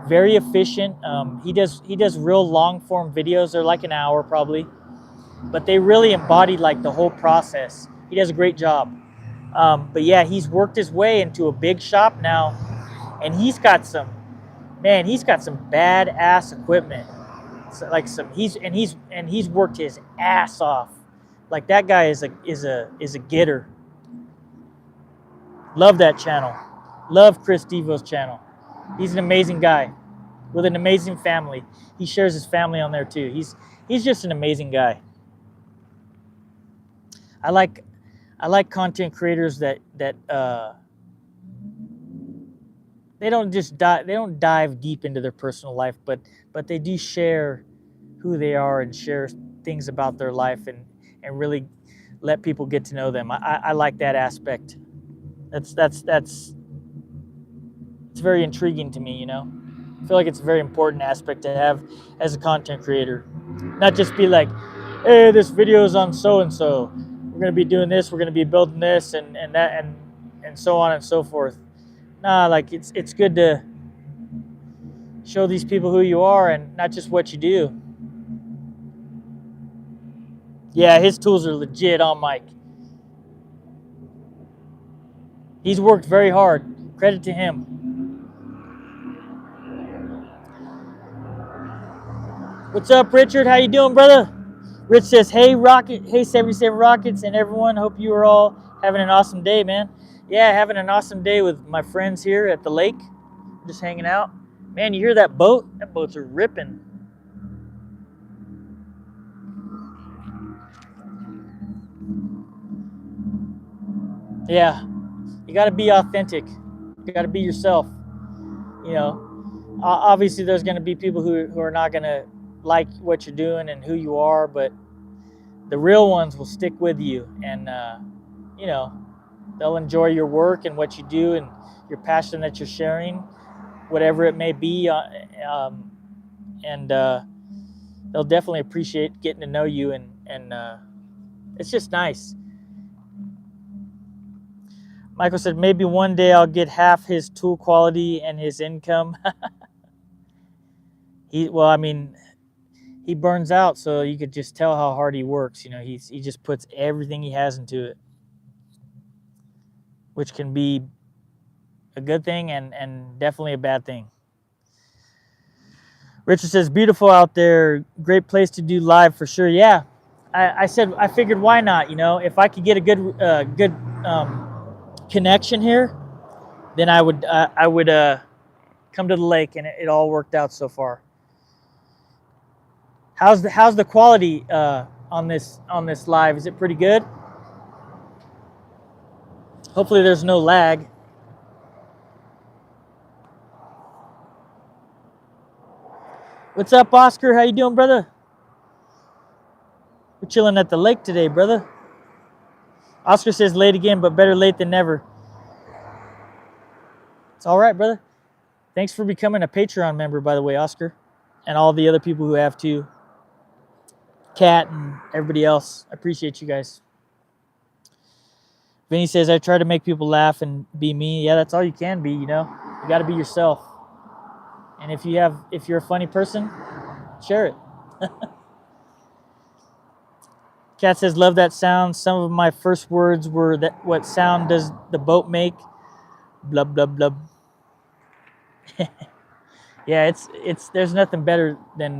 very efficient. He does real long form videos. They're like an hour probably, but they really embody like the whole process. He does a great job. But yeah, he's worked his way into a big shop now, and he's got some badass equipment. So like he's worked his ass off. Like that guy is a getter. Love that channel. Love Chris Devo's channel. He's an amazing guy with an amazing family. He shares his family on there too. He's just an amazing guy. I like content creators that they don't dive deep into their personal life, but they do share who they are and share things about their life, and really let people get to know them. I like that aspect. That's it's very intriguing to me. I feel like it's a very important aspect to have as a content creator. Not just be like, hey, this video is on so and so. We're gonna be doing this. We're gonna be building this and that and so on and so forth. Nah, like it's good to show these people who you are and not just what you do. Yeah, his tools are legit on Mike. He's worked very hard. Credit to him. What's up, Richard? How you doing, brother? Rich says, hey, 77 Rockets, and everyone. Hope you are all having an awesome day, man. Yeah, having an awesome day with my friends here at the lake. Just hanging out. Man, you hear that boat? That boats are ripping. Yeah, you got to be authentic. You got to be yourself. Obviously there's going to be people who are not going to like what you're doing and who you are, but the real ones will stick with you, and they'll enjoy your work and what you do and your passion that you're sharing, whatever it may be, and they'll definitely appreciate getting to know you, and it's just nice. Michael said, maybe one day I'll get half his tool quality and his income. He burns out, so you could just tell how hard he works. He just puts everything he has into it, which can be a good thing and definitely a bad thing. Richard says, beautiful out there. Great place to do live for sure. Yeah, I said, I figured why not? You know, if I could get a good connection here, then I would come to the lake, and it all worked out so far. How's the quality on this live? Is it pretty good? Hopefully there's no lag. What's up, Oscar? How you doing, brother? We're chilling at the lake today, brother. Oscar says late again, but better late than never. It's all right, brother. Thanks for becoming a Patreon member, by the way, Oscar, and all the other people who have too. Kat and everybody else. I appreciate you guys. Vinny says, I try to make people laugh and be me. Yeah, that's all you can be, you know. You got to be yourself. And if you're a funny person, share it. Kat says, love that sound. Some of my first words were, that what sound does the boat make? Blub, blub, blub. Yeah, it's there's nothing better than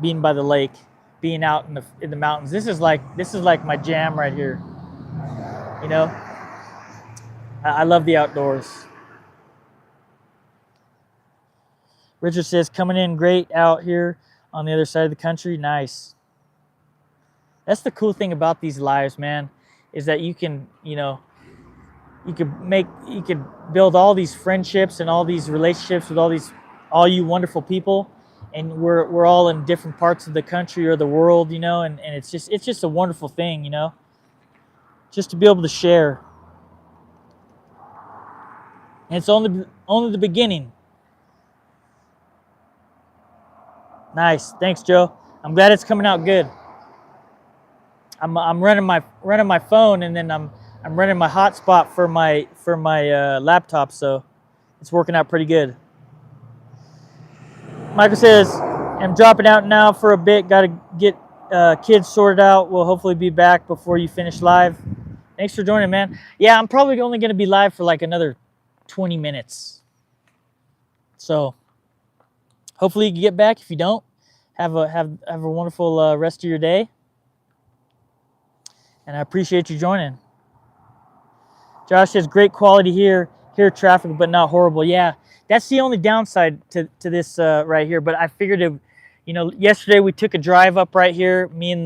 being by the lake, being out in the mountains. This is like my jam right here. You know, I love the outdoors. Richard says, coming in great out here on the other side of the country. Nice. That's the cool thing about these lives, man, is that you can, you know, you could build all these friendships and all these relationships with all you wonderful people, and we're all in different parts of the country or the world, you know, and it's just a wonderful thing, you know, just to be able to share. And it's only the beginning. Nice, thanks, Joe. I'm glad it's coming out good. I'm running my phone, and then I'm running my hotspot for my laptop, so it's working out pretty good. Michael says, I'm dropping out now for a bit. Got to get kids sorted out. We'll hopefully be back before you finish live. Thanks for joining, man. Yeah, I'm probably only going to be live for like another 20 minutes. So hopefully you can get back. If you don't, have a wonderful rest of your day. And I appreciate you joining. Josh says, great quality here. Hear traffic, but not horrible. Yeah, that's the only downside to this right here. But I figured it, you know, yesterday we took a drive up right here, me and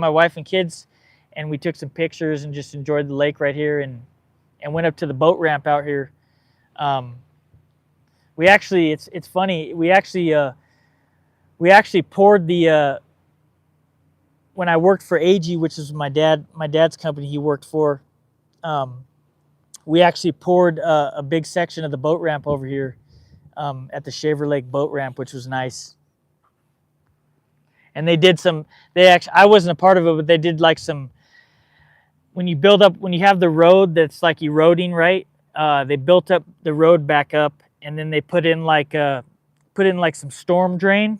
my wife and kids, and we took some pictures and just enjoyed the lake right here, and went up to the boat ramp out here. We actually, it's funny. We actually poured the when I worked for AG, which is my dad's company he worked for. We actually poured a big section of the boat ramp over here at the Shaver Lake boat ramp, which was nice. And I wasn't a part of it, but they did like some, when you have the road that's like eroding, right? They built up the road back up, and then they put in like some storm drain,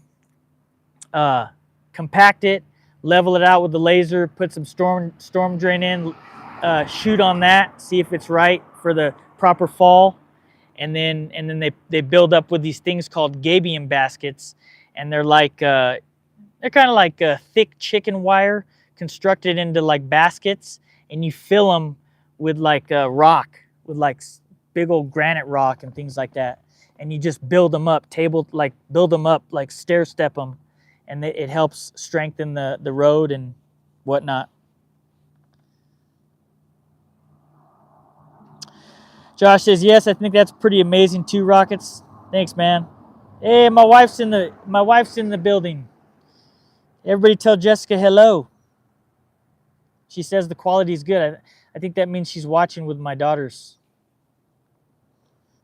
compact it, level it out with the laser, put some storm drain in, shoot on that, see if it's right for the proper fall, and then they build up with these things called gabion baskets, and they're kind of like a thick chicken wire constructed into like baskets, and you fill them with like rock, with like big old granite rock and things like that, and you just build them up, like stair step them, and it helps strengthen the road and whatnot. Josh says, yes, I think that's pretty amazing too, Rockets. Thanks, man. Hey, my wife's in the building. Everybody tell Jessica hello. She says the quality is good. I think that means she's watching with my daughters.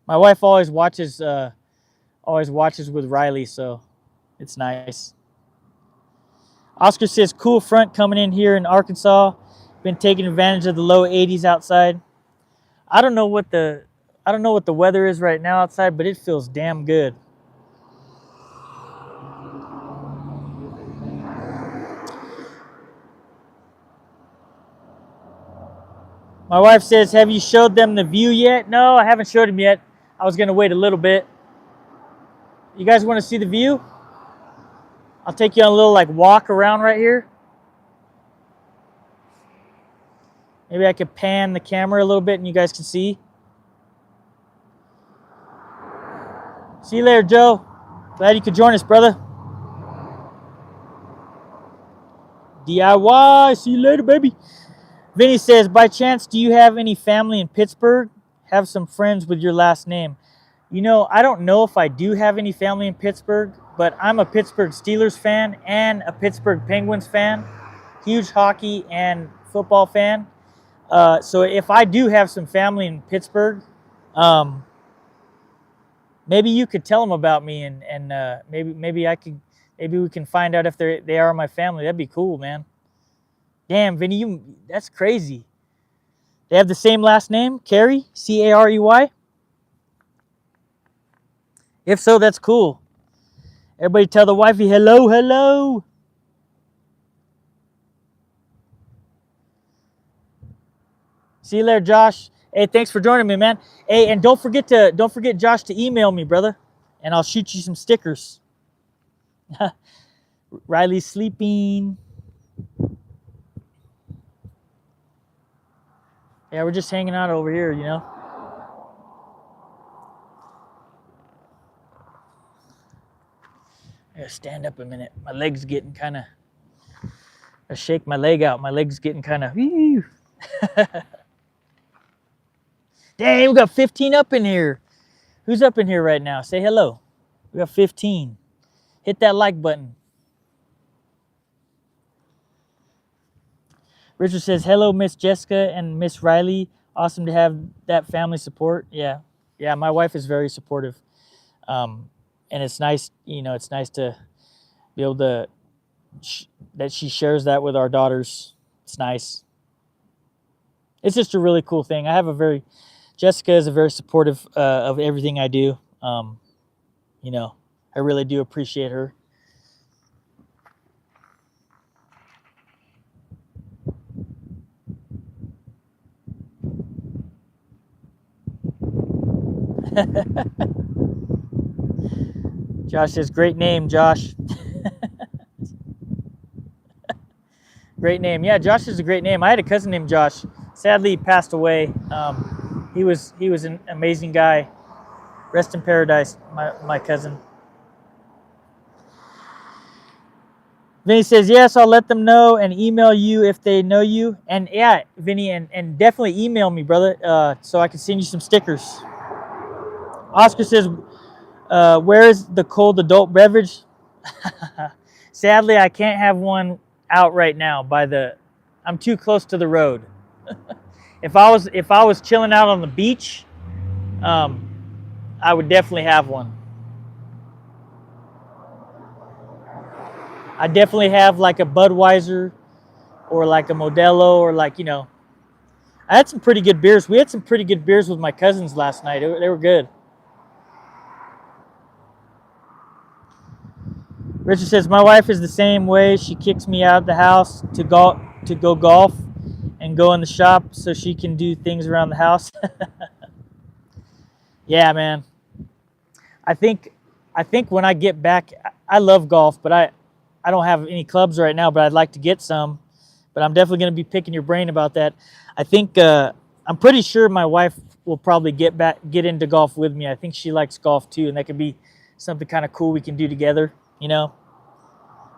My wife always watches with Riley, so it's nice. Oscar says, cool front coming in here in Arkansas. Been taking advantage of the low 80s outside. I don't know what the weather is right now outside, but it feels damn good. My wife says, have you showed them the view yet? No, I haven't showed them yet. I was going to wait a little bit. You guys want to see the view? I'll take you on a little like walk around right here. Maybe I could pan the camera a little bit and you guys can see. See you later, Joe. Glad you could join us, brother. DIY. See you later, baby. Vinny says, by chance, do you have any family in Pittsburgh? Have some friends with your last name. You know, I don't know if I do have any family in Pittsburgh, but I'm a Pittsburgh Steelers fan and a Pittsburgh Penguins fan. Huge hockey and football fan. So if I do have some family in Pittsburgh, maybe you could tell them about me, and maybe we can find out if they are my family. That'd be cool, man. Damn, Vinny, that's crazy. They have the same last name, Carey, C-A-R-E-Y. If so, that's cool. Everybody tell the wifey, hello, hello. See you later, Josh. Hey, thanks for joining me, man. Hey, and don't forget Josh to email me, brother, and I'll shoot you some stickers. Riley's sleeping. Yeah, we're just hanging out over here, you know. I gotta stand up a minute. My leg's getting kind of. I shake my leg out. My leg's getting kind of. Dang, we got 15 up in here. Who's up in here right now? Say hello. We got 15. Hit that like button. Richard says, hello, Miss Jessica and Miss Riley. Awesome to have that family support. Yeah, my wife is very supportive. And it's nice, you know, it's nice to be able to, that she shares that with our daughters. It's nice. It's just a really cool thing. Jessica is a very supportive of everything I do. You know, I really do appreciate her. Josh says, great name, Josh. Great name. Yeah, Josh is a great name. I had a cousin named Josh. Sadly, he passed away. He was an amazing guy. Rest in paradise, my cousin. Vinny says, yes, I'll let them know and email you if they know you. And yeah, Vinny, and definitely email me, brother, so I can send you some stickers. Oscar says, where is the cold adult beverage? Sadly, I can't have one out right now I'm too close to the road. If I was chilling out on the beach, I would definitely have one. I definitely have like a Budweiser or like a Modelo or like, you know, I had some pretty good beers. We had some pretty good beers with my cousins last night. They were good. Richard says, my wife is the same way. She kicks me out of the house to go golf and go in the shop so she can do things around the house. Yeah, man. I think when I get back, I love golf, but I don't have any clubs right now, but I'd like to get some. But I'm definitely going to be picking your brain about that. I think I'm pretty sure my wife will probably get into golf with me. I think she likes golf too, and that could be something kind of cool we can do together, you know?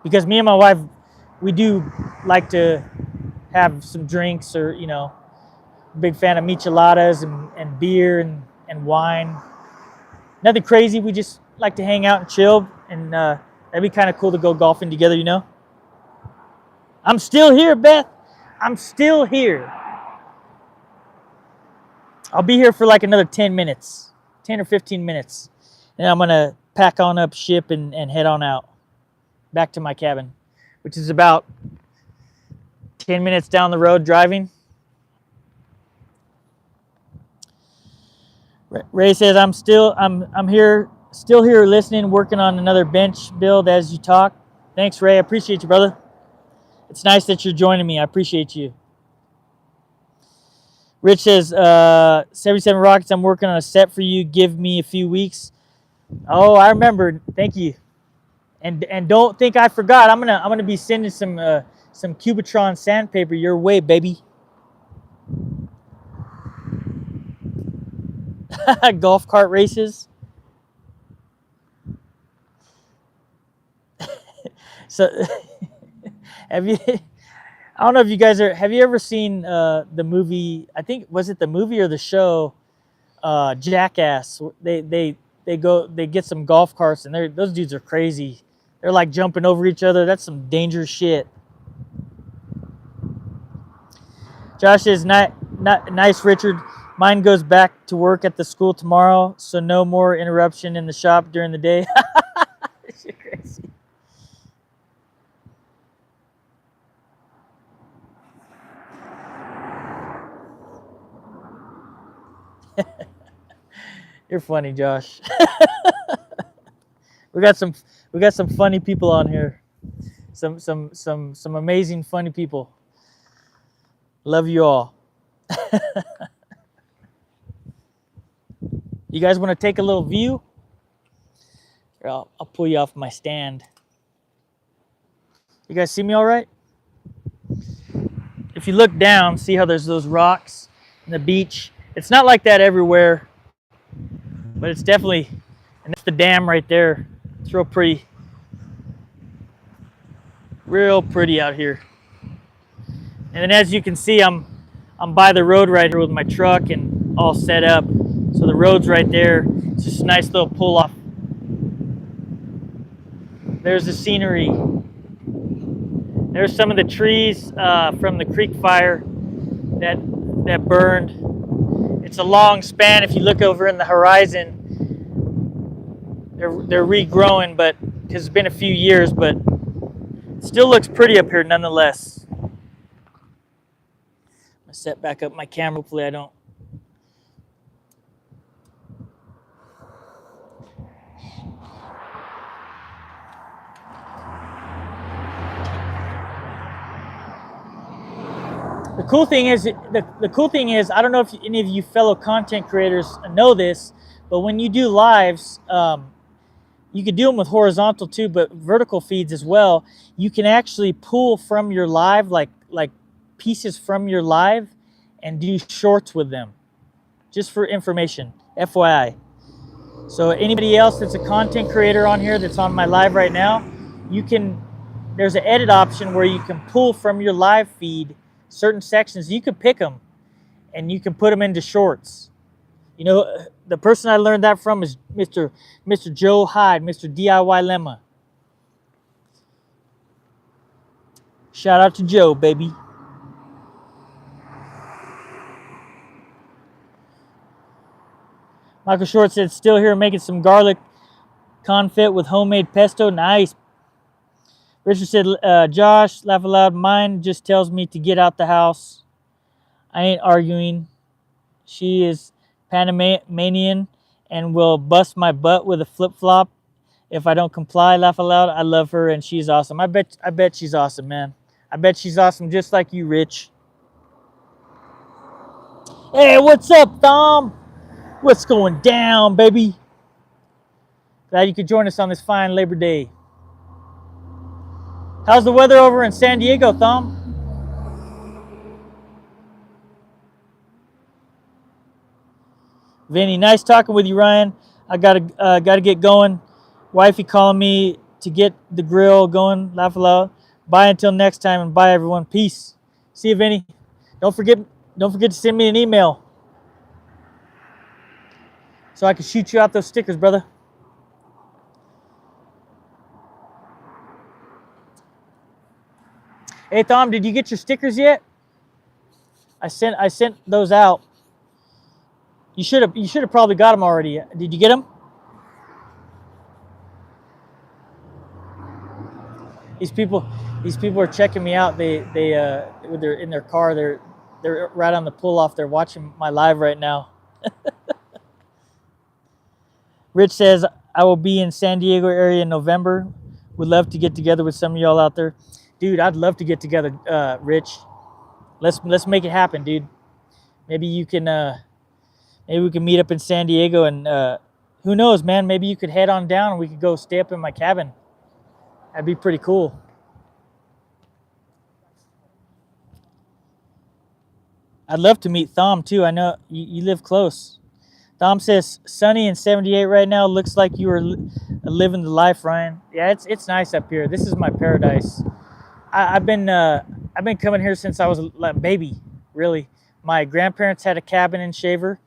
Because me and my wife, we do like to have some drinks, or, you know, big fan of micheladas and beer and wine. Nothing crazy. We just like to hang out and chill, and that'd be kind of cool to go golfing together, you know? I'm still here, Beth. I'm still here. I'll be here for like another 10 minutes, 10 or 15 minutes. And I'm going to pack on up ship and head on out back to my cabin, which is about 10 minutes down the road driving. Ray says, I'm here listening, working on another bench build as you talk. Thanks, Ray. I appreciate you, brother. It's nice that you're joining me. I appreciate you. Rich says, 77 Rockets, I'm working on a set for you. Give me a few weeks. Oh, I remember. Thank you. And don't think I forgot. I'm gonna be sending some Cubitron sandpaper your way, baby. Golf cart races. So have you? I don't know if you guys are. Have you ever seen the movie? I think was it the movie or the show? Jackass. They get some golf carts and those dudes are crazy. They're like jumping over each other. That's some dangerous shit. Josh says, nice, Richard. Mine goes back to work at the school tomorrow, so no more interruption in the shop during the day. You're crazy. You're funny, Josh. we got some funny people on here. Some amazing funny people. Love you all. You guys want to take a little view? Here, I'll pull you off my stand. You guys see me all right? If you look down, see how there's those rocks and the beach. It's not like that everywhere, but it's definitely, and that's the dam right there. It's real pretty. Real pretty out here. And then as you can see, I'm by the road right here with my truck and all set up. So the road's right there. It's just a nice little pull off. There's the scenery. There's some of the trees from the creek fire that burned. It's a long span. If you look over in the horizon, they're regrowing, but because it's been a few years, but it still looks pretty up here nonetheless. I'm gonna set back up my camera. Hopefully I don't. The cool thing is, I don't know if any of you fellow content creators know this, but when you do lives, you could do them with horizontal too, but vertical feeds as well. You can actually pull from your live, like pieces from your live, and do shorts with them. Just for information, FYI. So anybody else that's a content creator on here that's on my live right now, there's an edit option where you can pull from your live feed certain sections. You can pick them and you can put them into shorts. You know, the person I learned that from is Mr. Joe Hyde, Mr. DIY Lemma. Shout out to Joe, baby. Michael Short said, still here making some garlic confit with homemade pesto. Nice. Richard said, Josh, laugh aloud. Mine just tells me to get out the house. I ain't arguing. She is Panamanian and will bust my butt with a flip-flop if I don't comply. Laugh aloud. I love her and she's awesome. I bet she's awesome, man. I bet she's awesome just like you, Rich. Hey, what's up, Thom? What's going down, baby? Glad you could join us on this fine Labor Day. How's the weather over in San Diego, Thom? Vinny, nice talking with you, Ryan. I gotta get going. Wifey calling me to get the grill going. Laugh aloud. Bye until next time, and bye everyone. Peace. See you, Vinny. Don't forget to send me an email so I can shoot you out those stickers, brother. Hey, Thom, did you get your stickers yet? I sent those out. You should have probably got them already. Did you get them? These people are checking me out. They're in their car. They're right on the pull off. They're watching my live right now. Rich says, I will be in San Diego area in November. Would love to get together with some of y'all out there. Dude, I'd love to get together, Rich. Let's make it happen, dude. Maybe we can meet up in San Diego and who knows, man? Maybe you could head on down and we could go stay up in my cabin. That'd be pretty cool. I'd love to meet Thom too. I know you live close. Thom says sunny and 78 right now. Looks like you were living the life, Ryan. Yeah, it's nice up here. This is my paradise. I've been coming here since I was a baby. Really, my grandparents had a cabin in Shaver,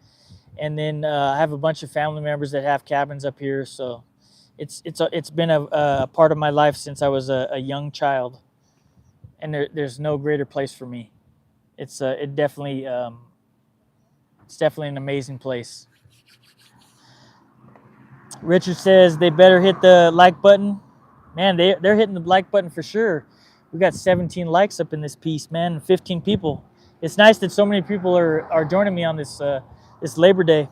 and then I have a bunch of family members that have cabins up here. So it's been a part of my life since I was a young child, and there's no greater place for me. It's definitely it's definitely an amazing place. Richard says they better hit the like button. Man, they're hitting the like button for sure. We got 17 likes up in this piece, man, 15 people. It's nice that so many people are joining me on this this Labor Day.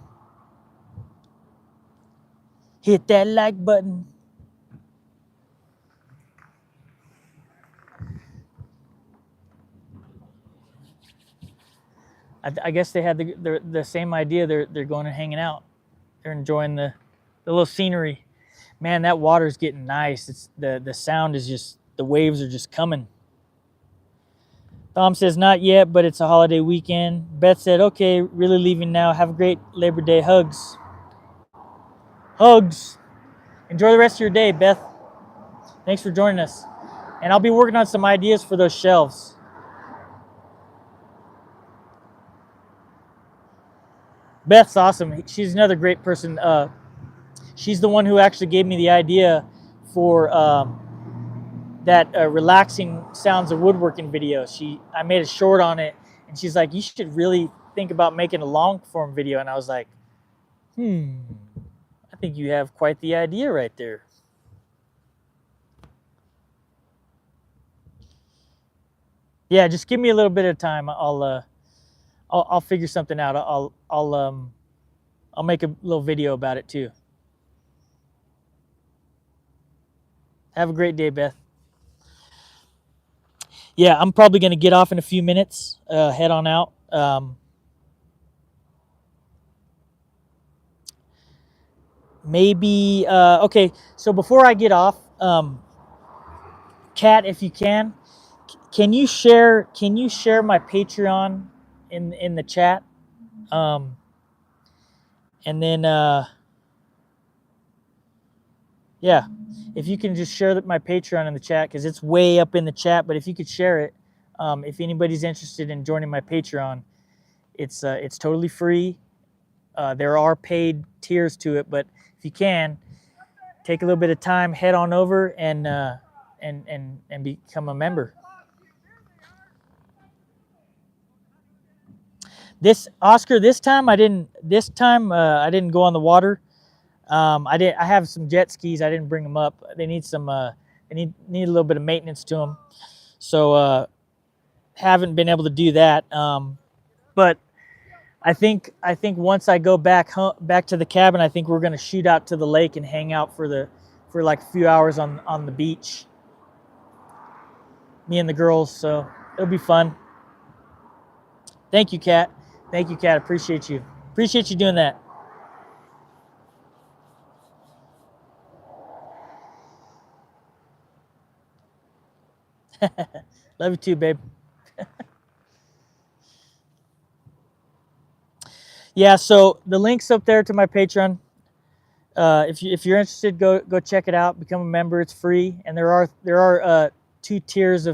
Hit that like button. I guess they had the same idea. They're going and hanging out. They're enjoying the little scenery. Man, that water's getting nice. It's the sound is just, the waves are just coming. Thom says not yet, but it's a holiday weekend. Beth said, okay, really leaving now. Have a great Labor Day. Hugs. Hugs. Enjoy the rest of your day, Beth. Thanks for joining us. And I'll be working on some ideas for those shelves. Beth's awesome. She's another great person. She's the one who actually gave me the idea for that relaxing sounds of woodworking video. I made a short on it, and she's like, you should really think about making a long form video. And I was like, I think you have quite the idea right there. Yeah, just give me a little bit of time. I'll figure something out. I'll make a little video about it too. Have a great day, Beth. Yeah, I'm probably going to get off in a few minutes, head on out. Maybe, okay, so before I get off, Kat, if you can you share my Patreon in the chat? And then, yeah, if you can just share my Patreon in the chat, because it's way up in the chat, but if you could share it, if anybody's interested in joining my Patreon, it's totally free. There are paid tiers to it, but if you can, take a little bit of time, head on over and become a member. This time I didn't go on the water. I have some jet skis. I didn't bring them up. They need some they need a little bit of maintenance to them. So haven't been able to do that. But I think once I go back to the cabin, I think we're going to shoot out to the lake and hang out for like a few hours on the beach. Me and the girls, so it'll be fun. Thank you, Kat. Thank you, Kat. Appreciate you. Appreciate you doing that. Love you too, babe. Yeah, so the link's up there to my Patreon. If you're interested, go check it out. Become a member. It's free, and there are 2 tiers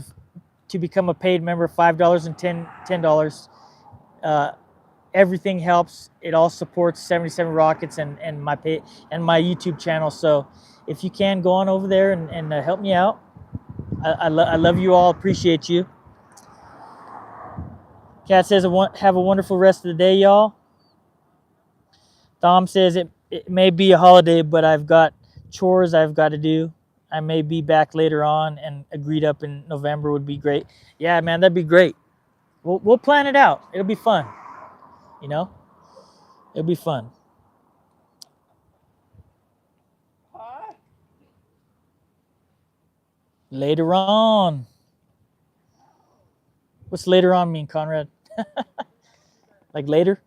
to become a paid member: $5 and $10. Everything helps. It all supports 77 Rockets and my YouTube channel. So if you can, go on over there and help me out. I love you all. Appreciate you. Kat says, have a wonderful rest of the day, y'all. Thom says, it may be a holiday, but I've got chores I've got to do. I may be back later on, and agreed up in November would be great. Yeah, man, that'd be great. We'll plan it out. It'll be fun. You know? It'll be fun. Later on. What's later on mean, Conrad? Like later?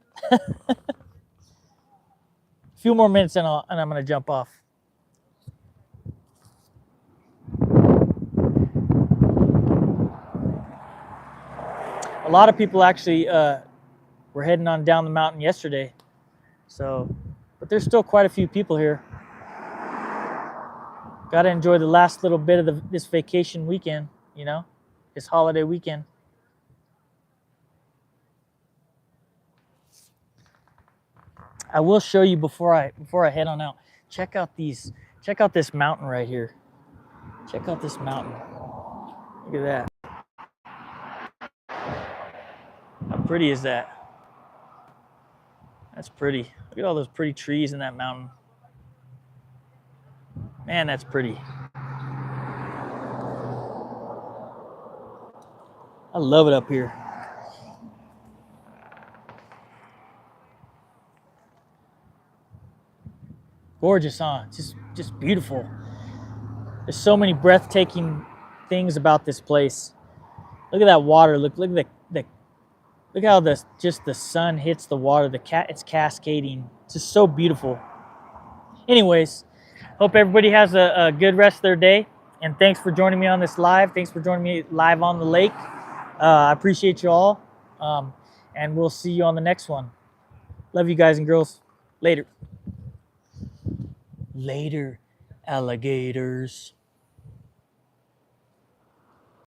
few more minutes and I'm gonna jump off. A lot of people actually were heading on down the mountain yesterday, so but there's still quite a few people here. Got to enjoy the last little bit of this vacation weekend, you know, this holiday weekend. I will show you before I head on out. Check out this mountain right here. Check out this mountain. Look at that. How pretty is that? That's pretty. Look at all those pretty trees in that mountain. Man, that's pretty. I love it up here. Gorgeous, huh? Just beautiful. There's so many breathtaking things about this place. Look at that water. Look at look how the sun hits the water. It's cascading. It's just so beautiful. Anyways, hope everybody has a good rest of their day. And thanks for joining me on this live. Thanks for joining me live on the lake. I appreciate you all. And we'll see you on the next one. Love you guys and girls. Later. Later, alligators.